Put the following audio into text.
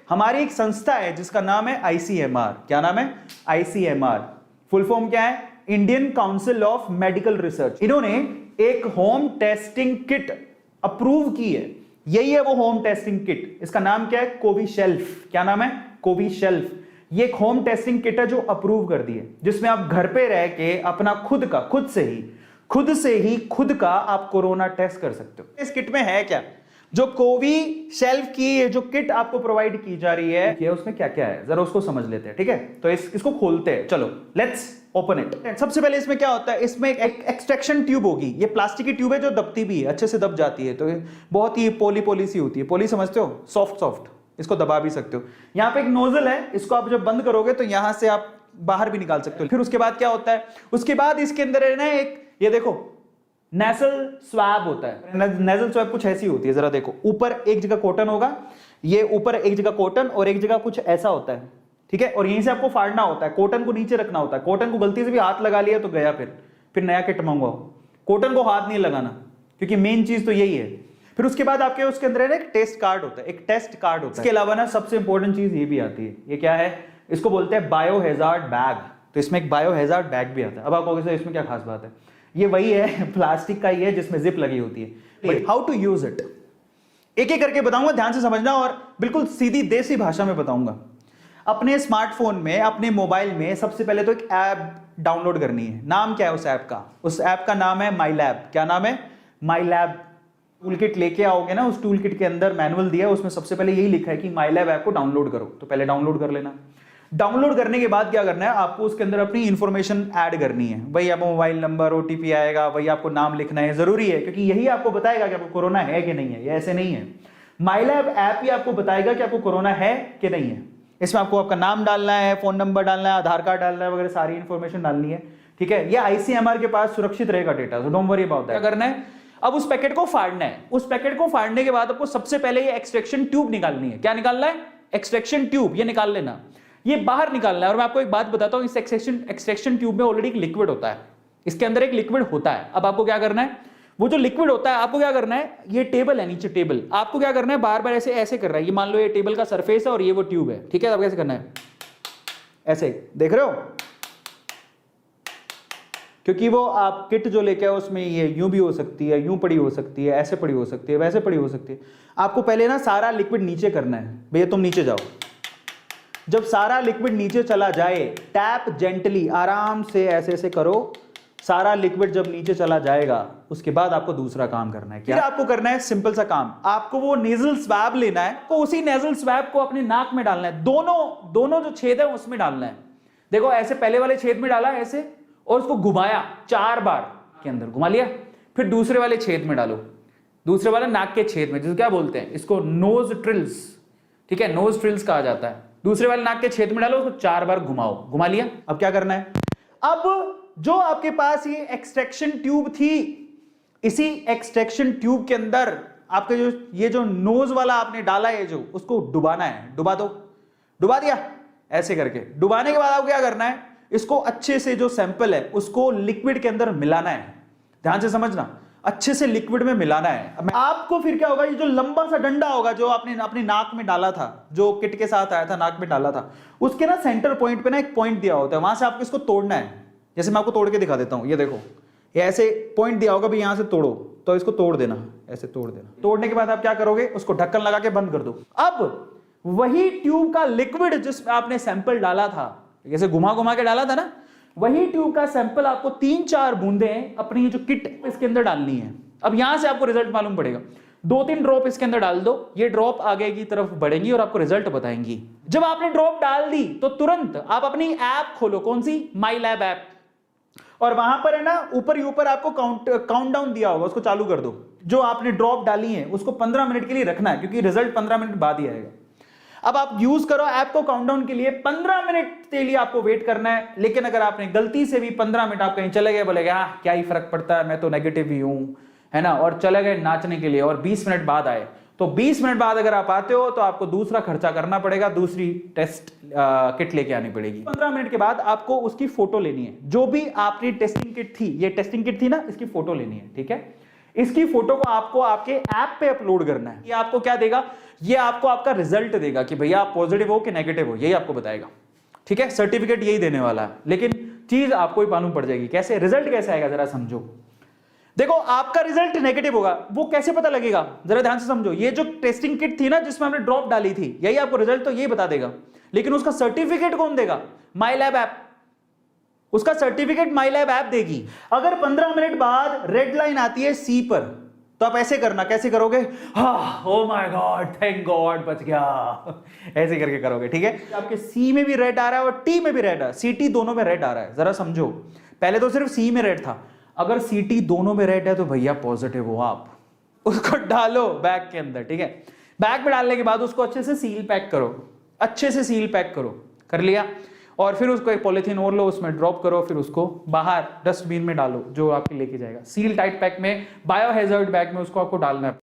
हमारी एक संस्था है जिसका नाम है आईसीएमआर। क्या नाम है? आईसीएमआर। फुल फॉर्म क्या है? Indian council of medical research. इन्होंने एक होम टेस्टिंग किट अप्रूव की है। यही है वो होम टेस्टिंग किट। इसका नाम क्या है? कोविशेल्फ। क्या नाम है? कोविशेल्फ। ये एक होम टेस्टिंग किट है जो अप्रूव कर दी है, जिसमें आप घर पे रह के अपना खुद का आप कोरोना टेस्ट कर सकते हो। इस किट में है क्या? जो कोविशेल्फ की जो किट आपको प्रोवाइड की जा रही है, उसमें क्या क्या है जरा उसको समझ लेते हैं। ठीक है, तो इसको खोलते हैं। चलो लेट्स ओपन इट। सबसे पहले इसमें क्या होता है? इसमें एक एक्सट्रैक्शन ट्यूब होगी। ये प्लास्टिक की ट्यूब है जो दबती भी है, अच्छे से दब जाती है। तो बहुत ही पोली सी होती है। पोली समझते हो? सॉफ्ट। इसको दबा भी सकते हो। यहां पे एक नोजल है, इसको आप जब बंद करोगे तो यहां से आप बाहर भी निकाल सकते हो। फिर उसके बाद क्या होता है? उसके बाद इसके अंदर है ना एक, ये देखो, नेजल स्वैब होता है। नेजल स्वैब कुछ ऐसी होती है, जरा देखो। ऊपर एक जगह कॉटन होगा, ये ऊपर एक जगह कॉटन और एक जगह कुछ ऐसा होता है। ठीक है, और यहीं से आपको फाड़ना होता है। कॉटन को नीचे रखना होता है। कॉटन को गलती से भी हाथ लगा लिया तो गया, फिर नया किट मंगवाओ। कॉटन को हाथ नहीं लगाना, क्योंकि मेन चीज तो यही है। फिर उसके बाद आपके उसके अंदर है ना एक टेस्ट कार्ड होता है, एक टेस्ट कार्ड होता है। इसके अलावा ना सबसे इंपॉर्टेंट चीज ये भी आती है। ये क्या है? इसको बोलते हैं बायो हैजार्ड बैग। तो इसमें एक बायो हैजार्ड बैग भी आता है। अब आप कहोगे सर इसमें क्या खास बात है? ये वही है, प्लास्टिक का ही है जिसमें जिप लगी होती है। But how to use it, एक एक करके बताऊंगा, ध्यान से समझना, और बिल्कुल सीधी देसी भाषा में बताऊंगा। अपने स्मार्टफोन में, अपने मोबाइल में सबसे पहले तो एक ऐप डाउनलोड करनी है। नाम क्या है उस ऐप का? उस ऐप का नाम है माई लैब। क्या नाम है? माई लैब। टूल किट लेके आओगे ना, उस टूल किट के अंदर मैनुअल दिया है, उसमें सबसे पहले यही लिखा है कि माई लैब ऐप को डाउनलोड करो। तो पहले डाउनलोड कर लेना। डाउनलोड करने के बाद क्या करना है? आपको उसके अंदर अपनी इंफॉर्मेशन ऐड करनी है। भाई आपको मोबाइल नंबर, ओटीपी आएगा, वही आपको नाम लिखना है। जरूरी है, क्योंकि यही आपको बताएगा कि आपको कोरोना है कि नहीं है। ये ऐसे नहीं है, माई लैब ऐप ही आपको बताएगा कि आपको कोरोना है कि नहीं है। इसमें आपको आपका नाम डालना है, फोन नंबर डालना है, आधार कार्ड डालना है, वगैरह सारी इंफॉर्मेशन डालनी है। ठीक है, ये आईसीएमआर के पास सुरक्षित रहेगा data, so don't worry about that. क्या करना है? अब उस पैकेट को फाड़ना है। उस पैकेट को फाड़ने के बाद आपको सबसे पहले ये एक्सट्रैक्शन ट्यूब निकालनी है। क्या निकालना है? Extraction tube. ये निकाल लेना, ये बाहर निकालना है। और मैं आपको एक बात बताता हूं, इस एक्सट्रैक्शन ट्यूब में ऑलरेडी एक लिक्विड होता है। इसके अंदर एक लिक्विड होता है। अब आपको क्या करना है? वो जो लिक्विड होता है, आपको क्या करना है? ये टेबल है, नीचे टेबल, आपको क्या करना है? बार बार ऐसे करना है। ये मान लो ये टेबल का सरफेस है और ये वो ट्यूब है। ठीक है, अब कैसे करना है? ऐसे, देख रहे हो? क्योंकि वो आप किट जो लेके आओ उसमें ये यूं भी हो सकती है, यूं पड़ी हो सकती है, ऐसे पड़ी हो सकती है, वैसे पड़ी हो सकती है। आपको पहले ना सारा लिक्विड नीचे करना है। भैया तुम नीचे जाओ। जब सारा लिक्विड नीचे चला जाए, टैप जेंटली, आराम से ऐसे करो। सारा लिक्विड जब नीचे चला जाएगा, उसके बाद आपको दूसरा काम करना है। क्या आपको करना है? सिंपल सा काम, आपको वो नेजल स्वैब लेना है। तो उसी नेजल स्वैब को अपने नाक में डालना है। दोनों जो छेद है उसमें डालना है। देखो ऐसे पहले वाले छेद में डाला ऐसे, और उसको घुमाया 4 बार के अंदर, घुमा लिया। फिर दूसरे वाले छेद में डालो, दूसरे वाले नाक के छेद में, जिसको क्या बोलते हैं? इसको नोज ट्रिल्स। ठीक है, नोज ट्रिल्स कहा जाता है। दूसरे वाले नाक के छेद में डालो, उसको 4 बार घुमाओ, घुमा लिया। अब क्या करना है? अब जो आपके पास ये एक्सट्रैक्शन ट्यूब थी, इसी एक्सट्रैक्शन ट्यूब के अंदर आपके ये जो नोज वाला आपने डाला है, जो उसको डुबाना है। डुबा दो। डुबा दिया ऐसे करके। डुबाने के बाद आपको क्या करना है? इसको अच्छे से, जो सैंपल है उसको लिक्विड के अंदर मिलाना है। ध्यान से समझना, अच्छे से लिक्विड में मिलाना है। अब आपको फिर क्या होगा? ये जो लंबा सा डंडा होगा जो आपने अपनी नाक में डाला था, जो किट के साथ आया था, नाक में डाला था, उसके ना सेंटर पॉइंट पे ना एक पॉइंट दिया होता है। वहां से आपको इसको तोड़ना है। जैसे मैं आपको तोड़ के दिखा देता हूं, ये देखो, ये ऐसे पॉइंट दिया होगा भी यहां से तोड़ो, तो इसको तोड़ देना, ऐसे तोड़ देना। तोड़ने के बाद आप क्या करोगे? उसको ढक्कन लगा के बंद कर दो। अब वही ट्यूब का लिक्विड जिसमें आपने सैंपल डाला था, जैसे घुमा घुमा के डाला था ना, वही ट्यूब का सैंपल आपको 3-4 बूंदें अपनी जो किट इसके अंदर डालनी है। अब यहां से आपको रिजल्ट मालूम पड़ेगा। 2-3 ड्रॉप इसके अंदर डाल दो, ये ड्रॉप आगे की तरफ बढ़ेंगी और आपको रिजल्ट बताएंगी। जब आपने ड्रॉप डाल दी तो तुरंत आप अपनी ऐप खोलो। कौन सी? माई लैब ऐप। और वहां पर है ना, ऊपर ही ऊपर आपको काउंटडाउन दिया होगा, उसको चालू कर दो। जो आपने ड्रॉप डाली है उसको 15 मिनट के लिए रखना है, क्योंकि रिजल्ट 15 मिनट बाद ही आएगा। अब आप यूज करो ऐप को काउंटडाउन के लिए। 15 मिनट के लिए आपको वेट करना है। लेकिन अगर आपने गलती से भी 15 मिनट आप कहीं चले गए, बोलेगे हाँ क्या ही फर्क पड़ता है, मैं तो नेगेटिव ही हूं, है ना, और चले गए नाचने के लिए, और 20 मिनट बाद आए, तो 20 मिनट बाद अगर आप आते हो तो आपको दूसरा खर्चा करना पड़ेगा, दूसरी टेस्ट किट लेके आनी पड़ेगी। 15 मिनट के बाद आपको उसकी फोटो लेनी है। जो भी आपकी टेस्टिंग किट थी, ये टेस्टिंग किट थी ना, इसकी फोटो लेनी है। ठीक है, इसकी फोटो को आपको आपके ऐप पे अपलोड करना है। ये आपको क्या देगा, ये आपको आपका रिजल्ट देगा कि भैया आप पॉजिटिव हो कि नेगेटिव हो, यही आपको बताएगा। ठीक है, सर्टिफिकेट यही देने वाला है, लेकिन चीज आपको ही मालूम पड़ जाएगी। कैसे रिजल्ट कैसे आएगा जरा समझो। देखो आपका रिजल्ट नेगेटिव होगा, वो कैसे पता लगेगा जरा ध्यान से समझो। ये जो टेस्टिंग किट थी ना जिसमें हमने ड्रॉप डाली थी, यही आपको रिजल्ट तो यही बता देगा, लेकिन उसका सर्टिफिकेट कौन देगा? माई लैब ऐप। उसका सर्टिफिकेट माई लैब ऐप देगी। अगर 15 मिनट बाद रेड लाइन आती है सी पर, तो आप ऐसे करना, कैसे करोगे? Oh my God, thank God, बच गया, ऐसे करके करोगे। ठीक है, आपके सी में भी रेड आ रहा है और टी में भी रेड आ रहा है, सी टी दोनों में रेड आ रहा है। जरा समझो, पहले तो सिर्फ सी में रेड था, अगर सी टी दोनों में रेड है तो भैया पॉजिटिव हो आप। उसको डालो बैग के अंदर। ठीक है, बैग में डालने के बाद उसको अच्छे से सील पैक करो, अच्छे से सील पैक करो। कर लिया, और फिर उसको एक पॉलिथीन और लो, उसमें ड्रॉप करो, फिर उसको बाहर डस्टबिन में डालो जो आपके लेके जाएगा। सील टाइट पैक में, बायो हैजर्ड बैग में उसको आपको डालना है।